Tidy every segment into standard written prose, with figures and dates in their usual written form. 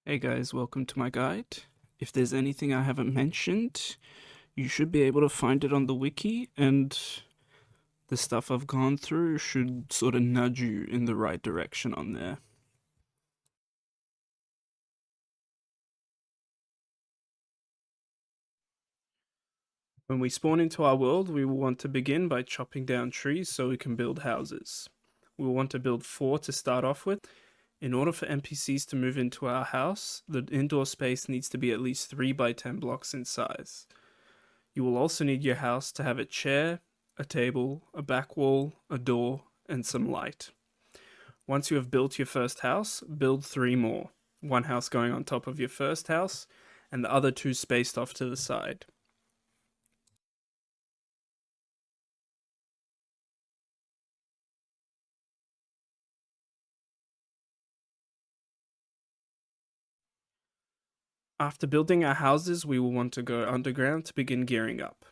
Hey guys, welcome to my guide. If there's anything I haven't mentioned, you should be able to find it on the wiki, and the stuff I've gone through should sort of nudge you in the right direction on there. When we spawn into our world, we will want to begin by chopping down trees so we can build houses. We will want to build 4 to start off with. In order for NPCs to move into our house, the indoor space needs to be at least 3 by 10 blocks in size. You will also need your house to have a chair, a table, a back wall, a door, and some light. Once you have built your first house, build 3 more. 1 house going on top of your first house, and the other 2 spaced off to the side. After building our houses, we will want to go underground to begin gearing up.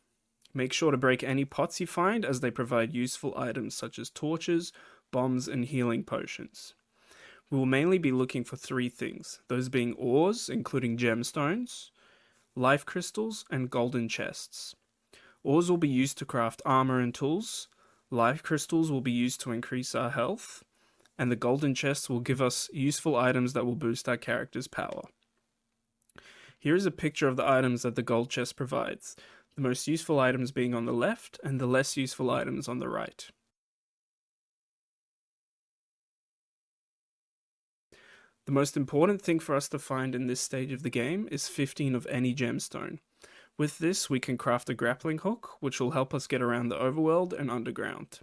Make sure to break any pots you find, as they provide useful items such as torches, bombs, and healing potions. We will mainly be looking for 3 things, those being ores, including gemstones, life crystals, and golden chests. Ores will be used to craft armor and tools, life crystals will be used to increase our health, and the golden chests will give us useful items that will boost our character's power. Here is a picture of the items that the gold chest provides, the most useful items being on the left and the less useful items on the right. The most important thing for us to find in this stage of the game is 15 of any gemstone. With this, we can craft a grappling hook, which will help us get around the overworld and underground.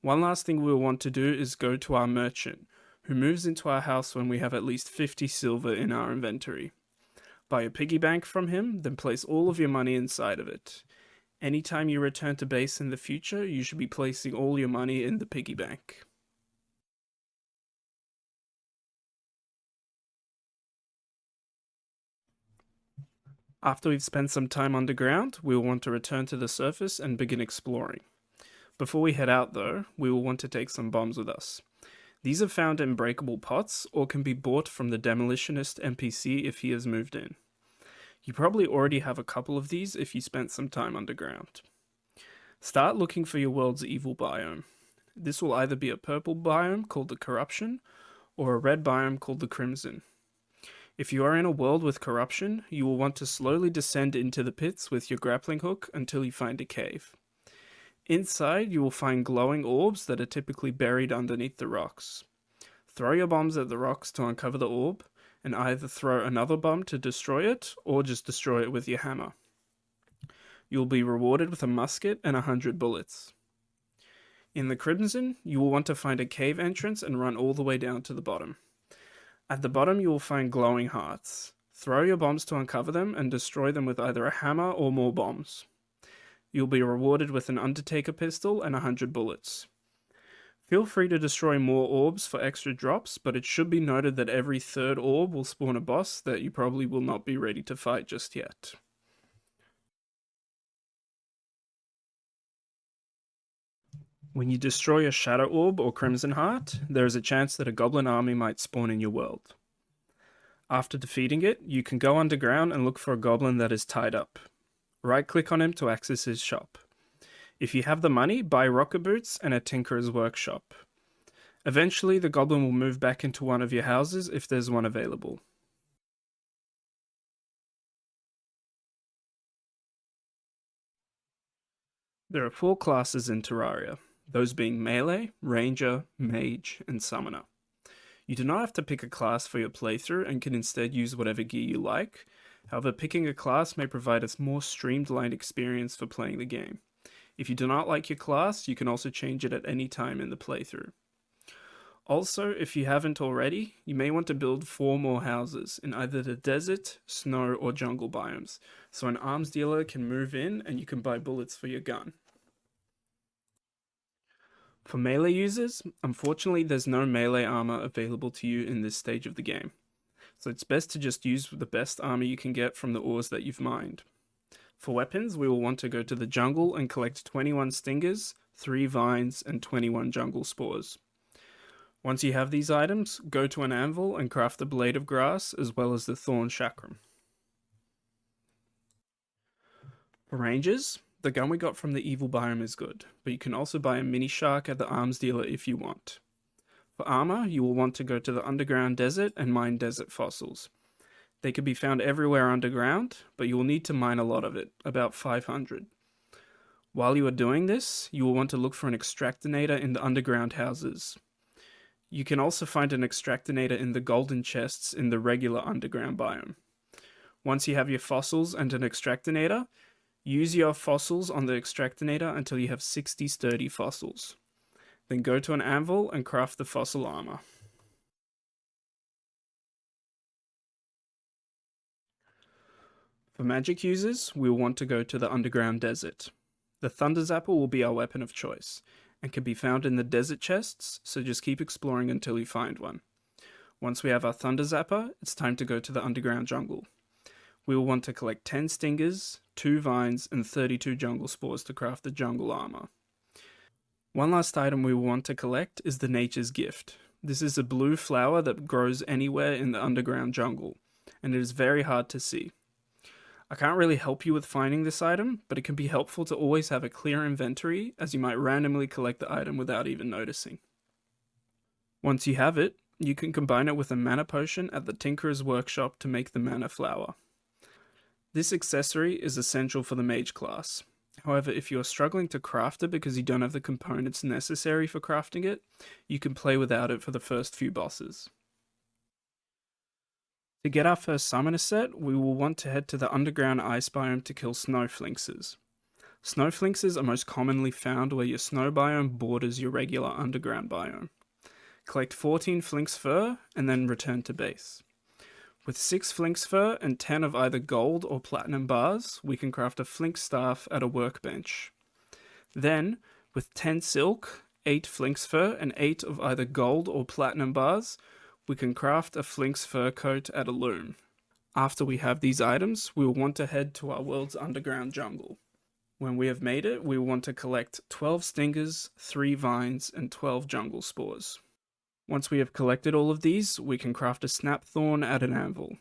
One last thing we will want to do is go to our merchant, who moves into our house when we have at least 50 silver in our inventory. Buy a piggy bank from him, then place all of your money inside of it. Anytime you return to base in the future, you should be placing all your money in the piggy bank. After we've spent some time underground, we will want to return to the surface and begin exploring. Before we head out though, we will want to take some bombs with us. These are found in breakable pots or can be bought from the demolitionist NPC if he has moved in. You probably already have a couple of these if you spent some time underground. Start looking for your world's evil biome. This will either be a purple biome called the Corruption or a red biome called the Crimson. If you are in a world with corruption, you will want to slowly descend into the pits with your grappling hook until you find a cave. Inside, you will find glowing orbs that are typically buried underneath the rocks. Throw your bombs at the rocks to uncover the orb, and either throw another bomb to destroy it, or just destroy it with your hammer. You will be rewarded with a musket and 100 bullets. In the Crimson, you will want to find a cave entrance and run all the way down to the bottom. At the bottom, you will find glowing hearts. Throw your bombs to uncover them and destroy them with either a hammer or more bombs. You'll be rewarded with an Undertaker pistol and 100 bullets. Feel free to destroy more orbs for extra drops, but it should be noted that every 3rd orb will spawn a boss that you probably will not be ready to fight just yet. When you destroy a Shadow Orb or Crimson Heart, there is a chance that a Goblin Army might spawn in your world. After defeating it, you can go underground and look for a goblin that is tied up. Right-click on him to access his shop. If you have the money, buy rocket boots and a tinkerer's workshop. Eventually, the goblin will move back into one of your houses if there's one available. There are 4 classes in Terraria, those being Melee, Ranger, Mage, and Summoner. You do not have to pick a class for your playthrough and can instead use whatever gear you like. However, picking a class may provide a more streamlined experience for playing the game. If you do not like your class, you can also change it at any time in the playthrough. Also, if you haven't already, you may want to build 4 more houses in either the desert, snow, or jungle biomes, so an arms dealer can move in and you can buy bullets for your gun. For melee users, unfortunately there's no melee armor available to you in this stage of the game, so it's best to just use the best armor you can get from the ores that you've mined. For weapons, we will want to go to the jungle and collect 21 stingers, 3 vines, and 21 jungle spores. Once you have these items, go to an anvil and craft the blade of grass as well as the thorn chakram. For rangers, the gun we got from the evil biome is good, but you can also buy a mini shark at the arms dealer if you want. For armor, you will want to go to the underground desert and mine desert fossils. They can be found everywhere underground, but you will need to mine a lot of it, about 500. While you are doing this, you will want to look for an extractinator in the underground houses. You can also find an extractinator in the golden chests in the regular underground biome. Once you have your fossils and an extractinator, use your fossils on the extractinator until you have 60 sturdy fossils. Then go to an anvil and craft the fossil armor. For magic users, we will want to go to the underground desert. The Thunder Zapper will be our weapon of choice, and can be found in the desert chests, so just keep exploring until you find one. Once we have our Thunder Zapper, it's time to go to the underground jungle. We will want to collect 10 stingers, 2 vines, and 32 jungle spores to craft the jungle armor. One last item we will want to collect is the Nature's Gift. This is a blue flower that grows anywhere in the underground jungle, and it is very hard to see. I can't really help you with finding this item, but it can be helpful to always have a clear inventory, as you might randomly collect the item without even noticing. Once you have it, you can combine it with a mana potion at the Tinkerer's Workshop to make the mana flower. This accessory is essential for the mage class. However, if you are struggling to craft it because you don't have the components necessary for crafting it, you can play without it for the first few bosses. To get our first summoner set, we will want to head to the underground ice biome to kill snowflinxes. Snowflinxes are most commonly found where your snow biome borders your regular underground biome. Collect 14 flinx fur and then return to base. With 6 flinx fur and 10 of either gold or platinum bars, we can craft a flinx staff at a workbench. Then, with 10 silk, 8 flinx fur, and 8 of either gold or platinum bars, we can craft a flinx fur coat at a loom. After we have these items, we will want to head to our world's underground jungle. When we have made it, we will want to collect 12 stingers, 3 vines, and 12 jungle spores. Once we have collected all of these, we can craft a snap thorn at an anvil.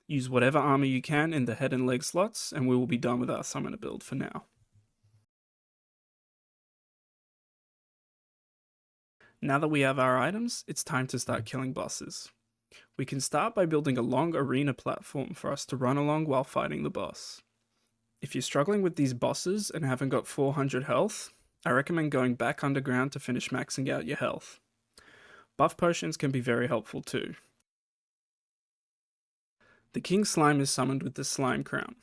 Use whatever armor you can in the head and leg slots, and we will be done with our summoner build for now. Now that we have our items, it's time to start killing bosses. We can start by building a long arena platform for us to run along while fighting the boss. If you're struggling with these bosses and haven't got 400 health, I recommend going back underground to finish maxing out your health. Buff potions can be very helpful too. The King Slime is summoned with the Slime Crown.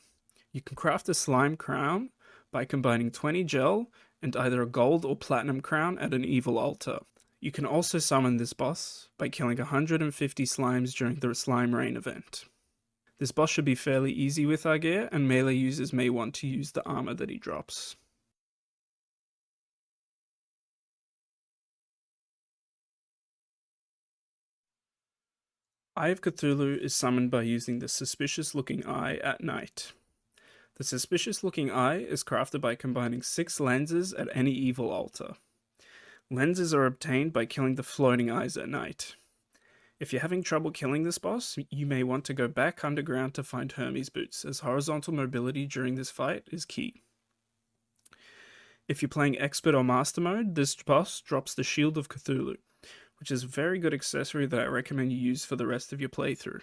You can craft a Slime Crown by combining 20 gel and either a gold or platinum crown at an evil altar. You can also summon this boss by killing 150 slimes during the Slime Rain event. This boss should be fairly easy with our gear, and melee users may want to use the armor that he drops. Eye of Cthulhu is summoned by using the Suspicious Looking Eye at night. The Suspicious Looking Eye is crafted by combining 6 lenses at any evil altar. Lenses are obtained by killing the floating eyes at night. If you're having trouble killing this boss, you may want to go back underground to find Hermes boots, as horizontal mobility during this fight is key. If you're playing Expert or Master mode, this boss drops the Shield of Cthulhu, which is a very good accessory that I recommend you use for the rest of your playthrough.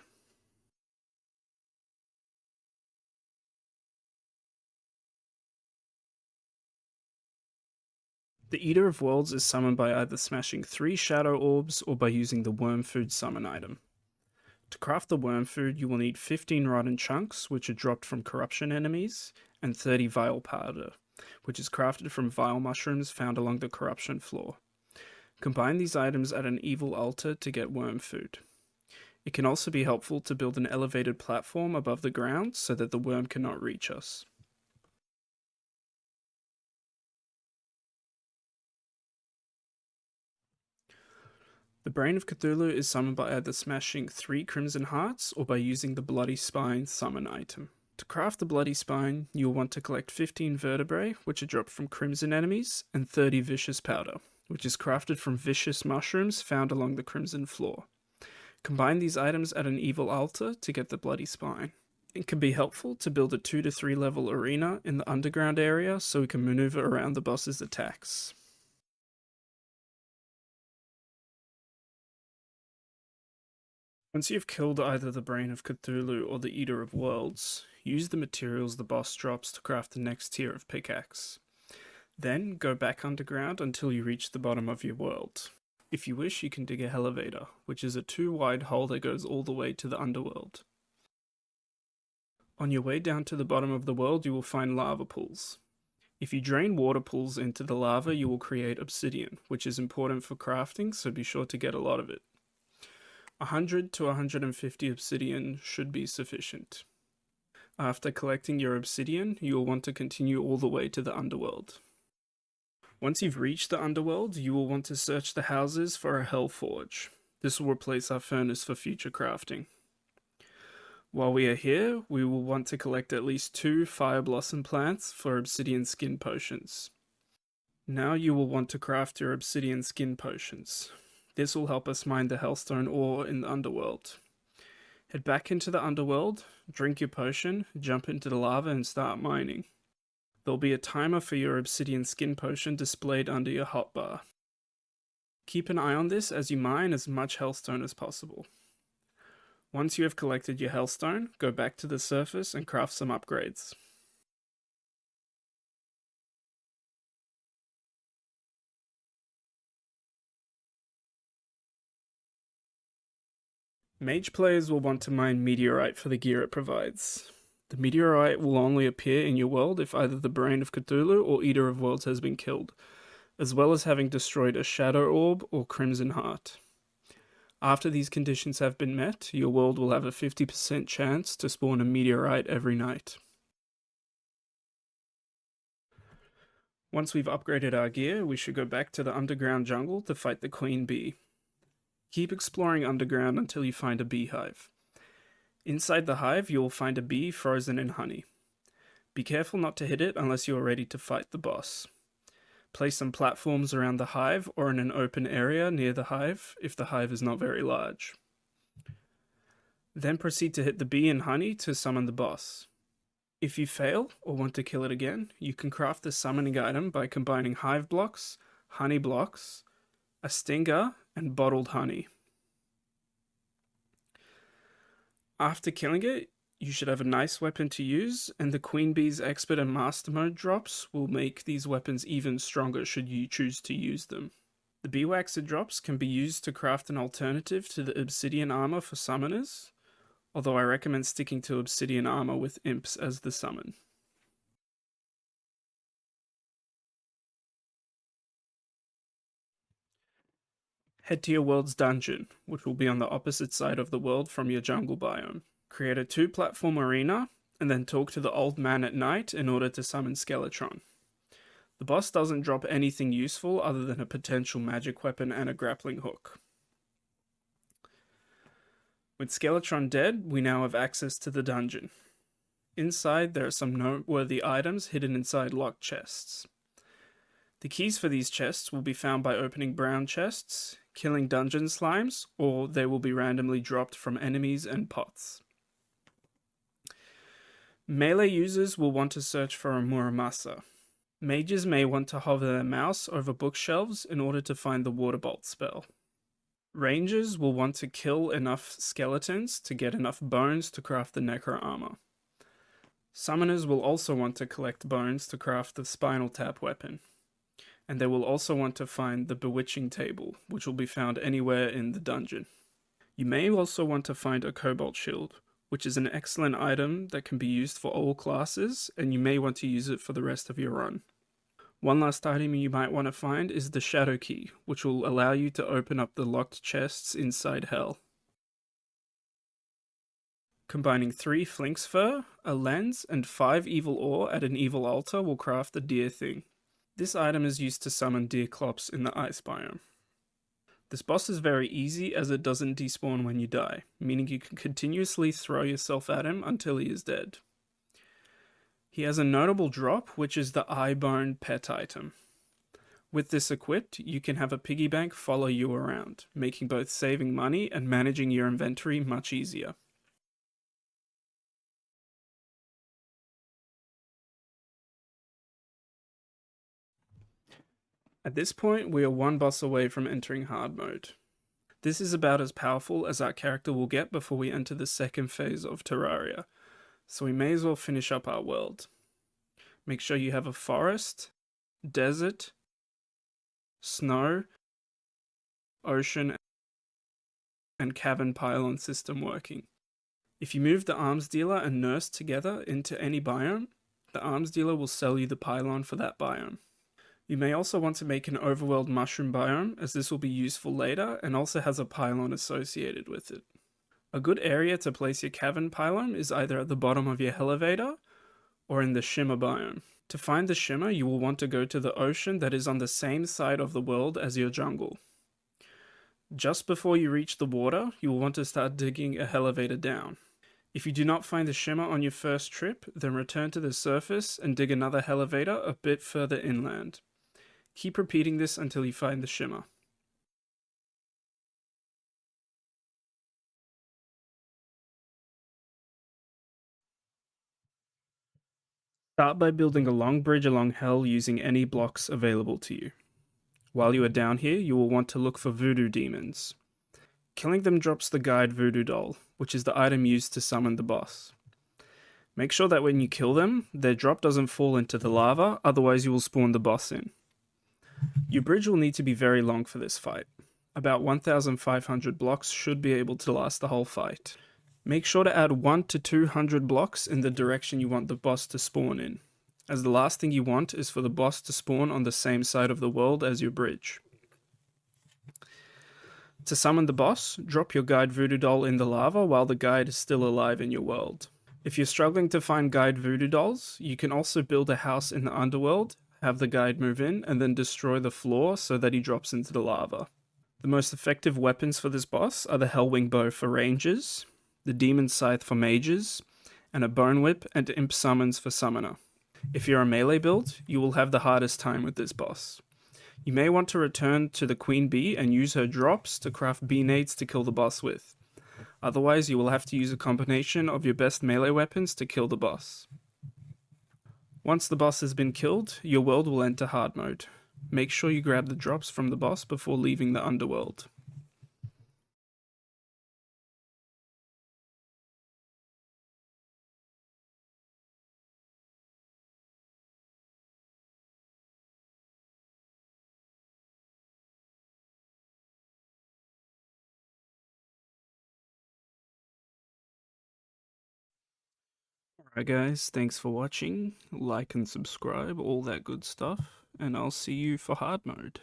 The Eater of Worlds is summoned by either smashing 3 Shadow Orbs or by using the Worm Food summon item. To craft the Worm Food, you will need 15 Rotten Chunks, which are dropped from corruption enemies, and 30 Vile Powder, which is crafted from vile mushrooms found along the corruption floor. Combine these items at an evil altar to get Worm Food. It can also be helpful to build an elevated platform above the ground so that the worm cannot reach us. The Brain of Cthulhu is summoned by either smashing 3 Crimson Hearts or by using the Bloody Spine summon item. To craft the Bloody Spine, you will want to collect 15 vertebrae, which are dropped from Crimson enemies, and 30 Vicious Powder, which is crafted from vicious mushrooms found along the Crimson Floor. Combine these items at an evil altar to get the Bloody Spine. It can be helpful to build a 2 to 3 level arena in the underground area so we can maneuver around the boss's attacks. Once you've killed either the Brain of Cthulhu or the Eater of Worlds, use the materials the boss drops to craft the next tier of pickaxe. Then go back underground until you reach the bottom of your world. If you wish, you can dig a elevator, which is a 2-wide hole that goes all the way to the underworld. On your way down to the bottom of the world, you will find lava pools. If you drain water pools into the lava, you will create obsidian, which is important for crafting, so be sure to get a lot of it. 100 to 150 obsidian should be sufficient. After collecting your obsidian, you will want to continue all the way to the underworld. Once you've reached the underworld, you will want to search the houses for a hell forge. This will replace our furnace for future crafting. While we are here, we will want to collect at least 2 fire blossom plants for obsidian skin potions. Now you will want to craft your obsidian skin potions. This will help us mine the hellstone ore in the underworld. Head back into the underworld, drink your potion, jump into the lava and start mining. There'll be a timer for your obsidian skin potion displayed under your hotbar. Keep an eye on this as you mine as much hellstone as possible. Once you have collected your hellstone, go back to the surface and craft some upgrades. Mage players will want to mine meteorite for the gear it provides. The meteorite will only appear in your world if either the Brain of Cthulhu or Eater of Worlds has been killed, as well as having destroyed a Shadow Orb or Crimson Heart. After these conditions have been met, your world will have a 50% chance to spawn a meteorite every night. Once we've upgraded our gear, we should go back to the underground jungle to fight the Queen Bee. Keep exploring underground until you find a beehive. Inside the hive, you will find a bee frozen in honey. Be careful not to hit it unless you are ready to fight the boss. Place some platforms around the hive or in an open area near the hive if the hive is not very large. Then proceed to hit the bee and honey to summon the boss. If you fail or want to kill it again, you can craft the summoning item by combining hive blocks, honey blocks, a stinger, and bottled honey. After killing it, you should have a nice weapon to use, and the Queen Bee's Expert and Master Mode drops will make these weapons even stronger should you choose to use them. The Beewaxer drops can be used to craft an alternative to the Obsidian Armor for summoners, although I recommend sticking to Obsidian Armor with Imps as the summon. Head to your world's dungeon, which will be on the opposite side of the world from your jungle biome. Create a 2-platform arena, and then talk to the Old Man at night in order to summon Skeletron. The boss doesn't drop anything useful other than a potential magic weapon and a grappling hook. With Skeletron dead, we now have access to the dungeon. Inside, there are some noteworthy items hidden inside locked chests. The keys for these chests will be found by opening brown chests, killing dungeon slimes, or they will be randomly dropped from enemies and pots. Melee users will want to search for a Muramasa. Mages may want to hover their mouse over bookshelves in order to find the Water Bolt spell. Rangers will want to kill enough skeletons to get enough bones to craft the Necro Armor. Summoners will also want to collect bones to craft the Spinal Tap weapon. And they will also want to find the Bewitching Table, which will be found anywhere in the dungeon. You may also want to find a Cobalt Shield, which is an excellent item that can be used for all classes, and you may want to use it for the rest of your run. One last item you might want to find is the Shadow Key, which will allow you to open up the locked chests inside Hell. Combining 3 Flinx Fur, a lens, and 5 Evil Ore at an Evil Altar will craft the Deer Thing. This item is used to summon Deerclops in the ice biome. This boss is very easy as it doesn't despawn when you die, meaning you can continuously throw yourself at him until he is dead. He has a notable drop, which is the Eye Bone pet item. With this equipped, you can have a piggy bank follow you around, making both saving money and managing your inventory much easier. At this point, we are one boss away from entering hard mode. This is about as powerful as our character will get before we enter the second phase of Terraria, so we may as well finish up our world. Make sure you have a forest, desert, snow, ocean, and cavern pylon system working. If you move the arms dealer and nurse together into any biome, the arms dealer will sell you the pylon for that biome. You may also want to make an overworld mushroom biome, as this will be useful later and also has a pylon associated with it. A good area to place your cavern pylon is either at the bottom of your elevator or in the shimmer biome. To find the shimmer, you will want to go to the ocean that is on the same side of the world as your jungle. Just before you reach the water, you will want to start digging a elevator down. If you do not find the shimmer on your first trip, then return to the surface and dig another elevator a bit further inland. Keep repeating this until you find the shimmer. Start by building a long bridge along hell using any blocks available to you. While you are down here, you will want to look for voodoo demons. Killing them drops the guide voodoo doll, which is the item used to summon the boss. Make sure that when you kill them, their drop doesn't fall into the lava, otherwise you will spawn the boss in. Your bridge will need to be very long for this fight. About 1,500 blocks should be able to last the whole fight. Make sure to add 1 to 200 blocks in the direction you want the boss to spawn in, as the last thing you want is for the boss to spawn on the same side of the world as your bridge. To summon the boss, drop your guide voodoo doll in the lava while the guide is still alive in your world. If you're struggling to find guide voodoo dolls, you can also build a house in the underworld, have the guide move in, and then destroy the floor so that he drops into the lava. The most effective weapons for this boss are the Hellwing Bow for rangers, the Demon Scythe for mages, and a Bone Whip and Imp Summons for summoner. If you're a melee build, you will have the hardest time with this boss. You may want to return to the Queen Bee and use her drops to craft bee nades to kill the boss with. Otherwise, you will have to use a combination of your best melee weapons to kill the boss. Once the boss has been killed, your world will enter hard mode. Make sure you grab the drops from the boss before leaving the underworld. Alright guys, thanks for watching, like and subscribe, all that good stuff, and I'll see you for hard mode.